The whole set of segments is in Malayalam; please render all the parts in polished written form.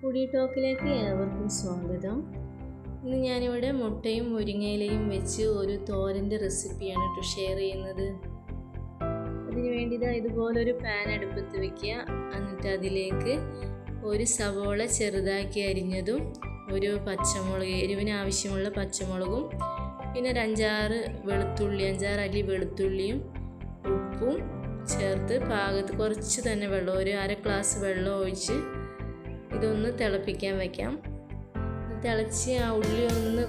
ഫുഡി ടോക്കിലേക്ക് ഏവർക്കും സ്വാഗതം. ഇന്ന് ഞാനിവിടെ മുട്ടയും മുരിങ്ങയിലയും വെച്ച് ഒരു തോരൻ്റെ റെസിപ്പിയാണ് ഷെയർ ചെയ്യുന്നത്. അതിനുവേണ്ടി ഇതുപോലൊരു പാൻ അടുപ്പത്ത് വയ്ക്കുക. എന്നിട്ട് അതിലേക്ക് ഒരു സവോള ചെറുതാക്കി അരിഞ്ഞതും, ഒരു പച്ചമുളക്, എരിവിന് ആവശ്യമുള്ള പച്ചമുളകും, പിന്നെ ഒരു അഞ്ചാറ് അല്ലി വെളുത്തുള്ളിയും ഉപ്പും ചേർത്ത് പാകത്ത് കുറച്ച് തന്നെ വെള്ളം, ഒരു അര ഗ്ലാസ് വെള്ളം ഒഴിച്ച് ഇതൊന്ന് തിളപ്പിക്കാൻ വയ്ക്കാം. തിളച്ച് ആ ഉള്ളി ഒന്ന്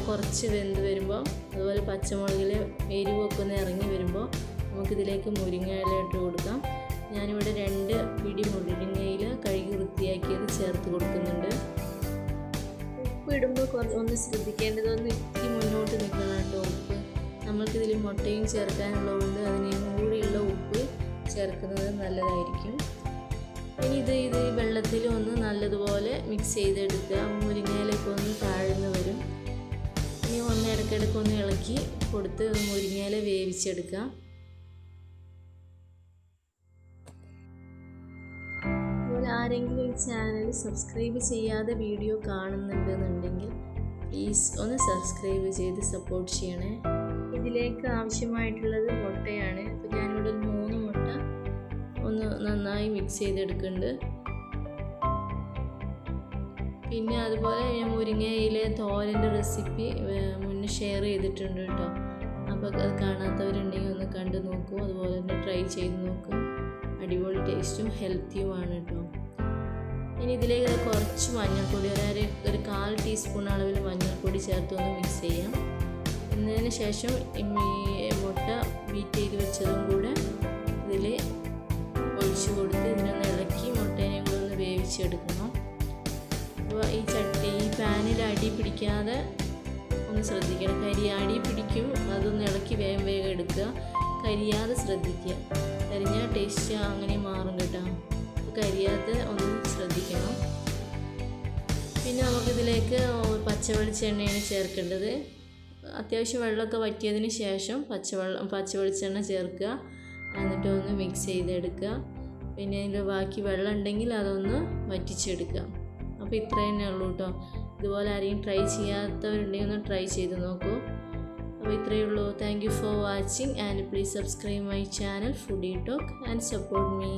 കുറച്ച് വെന്ത് വരുമ്പോൾ, അതുപോലെ പച്ചമുളകിലെ എരിവൊക്കെ ഒന്ന് ഇറങ്ങി വരുമ്പോൾ നമുക്കിതിലേക്ക് മുരിങ്ങയില ഇട്ട് കൊടുക്കാം. ഞാനിവിടെ 2 പിടി മുരിങ്ങയില കഴുകി വൃത്തിയാക്കിയത് ചേർത്ത് കൊടുക്കുന്നുണ്ട്. ഉപ്പ് ഇടുമ്പോൾ ഒന്ന് ശ്രദ്ധിക്കേണ്ടതൊന്ന് ഇത്തിരി മുന്നോട്ട് നിൽക്കണം കേട്ടോ. ഉപ്പ് നമ്മൾക്കിതിൽ മുട്ടയും ചേർക്കാനുള്ളതുകൊണ്ട് അതിന് കൂടിയുള്ള ഉപ്പ് ചേർക്കുന്നത് നല്ലതായിരിക്കും. ഇനി ഇത് വെള്ളത്തിൽ ഒന്ന് നല്ലതുപോലെ മിക്സ് ചെയ്തെടുക്കുക. മുരിങ്ങയിലൊക്കെ ഒന്ന് താഴ്ന്നു വരും. ഇനി ഇടയ്ക്കിടയ്ക്ക് ഒന്ന് ഇളക്കി കൊടുത്ത് മുരിങ്ങയില വേവിച്ചെടുക്കുക. അതുപോലെ ആരെങ്കിലും ഈ ചാനൽ സബ്സ്ക്രൈബ് ചെയ്യാതെ വീഡിയോ കാണുന്നുണ്ടെന്നുണ്ടെങ്കിൽ പ്ലീസ് ഒന്ന് സബ്സ്ക്രൈബ് ചെയ്ത് സപ്പോർട്ട് ചെയ്യണേ. ഇതിലേക്ക് ആവശ്യമായിട്ടുള്ളത് മുട്ടയാണ്. അപ്പോൾ ഞാനിവിടെ 3 മുട്ട ഒന്ന് നന്നായി മിക്സ് ചെയ്തെടുക്കുന്നുണ്ട്. പിന്നെ അതുപോലെ ഞാൻ മുരിങ്ങയിലെ തോരൻ്റെ റെസിപ്പി മുന്നേ ഷെയർ ചെയ്തിട്ടുണ്ട് കേട്ടോ. അപ്പോൾ അത് കാണാത്തവരുണ്ടെങ്കിൽ ഒന്ന് കണ്ടു നോക്കൂ. അതുപോലെ തന്നെ ട്രൈ ചെയ്ത് നോക്കൂ. അടിപൊളി ടേസ്റ്റും ഹെൽത്തിയുമാണ് കേട്ടോ. ഇനി ഇതിലേക്ക് കുറച്ച് മഞ്ഞൾപ്പൊടി, ഒരു 1/4 ടീസ്പൂൺ അളവിൽ മഞ്ഞൾപ്പൊടി ചേർത്ത് ഒന്ന് മിക്സ് ചെയ്യാം. എന്നതിന് ശേഷം മുട്ട ബീറ്റ് ചെയ്ത് വെച്ചതും കൂടെ ഇതിൽ ഒഴിച്ച് കൊടുത്ത് ഇതിനൊന്ന് ഇളക്കി മുട്ടേനെ കൂടെ ഒന്ന് വേവിച്ചെടുക്കണം. അപ്പോൾ ഈ പാനിൽ അടി പിടിക്കാതെ ഒന്ന് ശ്രദ്ധിക്കണം. അടി പിടിക്കും, അതൊന്ന് ഇളക്കി വേഗം എടുക്കുക. കരിയാതെ ശ്രദ്ധിക്കുക. കരിഞ്ഞാൽ ടേസ്റ്റ് അങ്ങനെ മാറും കേട്ടോ. കരിയാതെ ഒന്ന് ശ്രദ്ധിക്കണം. പിന്നെ നമുക്കിതിലേക്ക് പച്ചവെളിച്ചെണ്ണയാണ് ചേർക്കേണ്ടത്. അത്യാവശ്യം വെള്ളമൊക്കെ വറ്റിയതിന് ശേഷം പച്ചവെളിച്ചെണ്ണ ചേർക്കുക. എന്നിട്ട് ഒന്ന് മിക്സ് ചെയ്തെടുക്കുക. പിന്നെ അതിൻ്റെ ബാക്കി വെള്ളം ഉണ്ടെങ്കിൽ അതൊന്ന് വറ്റിച്ചെടുക്കുക. അപ്പോൾ ഇത്ര തന്നെ ഉള്ളൂ കേട്ടോ. ഇതുപോലെ ആരെയും ട്രൈ ചെയ്യാത്തവരുണ്ടെങ്കിൽ ഒന്ന് ട്രൈ ചെയ്ത് നോക്കൂ. അപ്പോൾ ഇത്രയേ ഉള്ളൂ. Thank you for watching and please subscribe my channel foodie talk and support me.